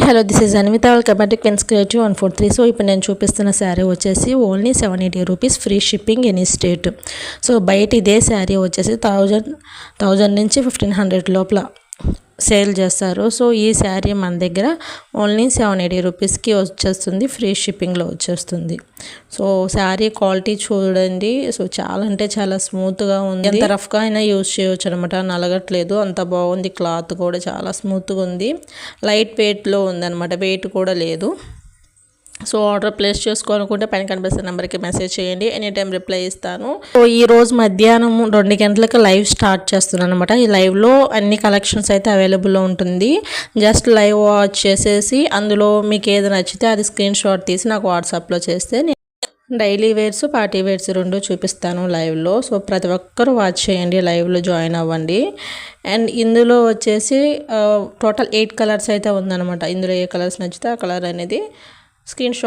Hello this is Anvitha welcome back to Queens Creative 143. So ఇప్పుడు నేను చూపిస్తున్న శారీ వచ్చేసి only 780 rupees free shipping any state. So బయట ఇదే శారీ వచ్చేసి 1000 నుంచి 1500 లోపల సేల్ చేస్తారు. సో ఈ శారీ మన దగ్గర ఓన్లీ 780 రూపీస్కి వచ్చేస్తుంది, ఫ్రీ షిప్పింగ్లో వచ్చేస్తుంది. సో శారీ క్వాలిటీ చూడండి, సో చాలా అంటే చాలా స్మూత్గా ఉంది. ఎంత రఫ్గా అయినా యూజ్ చేయవచ్చు అనమాట, నలగట్లేదు, అంత బాగుంది. క్లాత్ కూడా చాలా స్మూత్గా ఉంది, లైట్ వెయిట్లో ఉందన్నమాట, వెయిట్ కూడా లేదు. సో ఆర్డర్ ప్లేస్ చేసుకోవాలనుకుంటే పైన కనిపిస్తున్న నెంబర్కి మెసేజ్ చేయండి, ఎనీ టైం రిప్లై ఇస్తాను. సో ఈ రోజు మధ్యాహ్నం 2 గంటలకు లైవ్ స్టార్ట్ చేస్తున్నాను అనమాట. ఈ లైవ్లో అన్ని కలెక్షన్స్ అయితే అవైలబుల్లో ఉంటుంది. జస్ట్ లైవ్ వాచ్ చేసేసి అందులో మీకు ఏది నచ్చితే అది స్క్రీన్ షాట్ తీసి నాకు వాట్సాప్లో చేస్తే డైలీ వేర్స్, పార్టీ వేర్స్ 2 చూపిస్తాను లైవ్లో. సో ప్రతి ఒక్కరు వాచ్ చేయండి, లైవ్లో జాయిన్ అవ్వండి. అండ్ ఇందులో వచ్చేసి టోటల్ 8 కలర్స్ అయితే ఉందన్నమాట. ఇందులో ఏ కలర్స్ నచ్చితే ఆ కలర్ అనేది స్క్రీన్ షాట్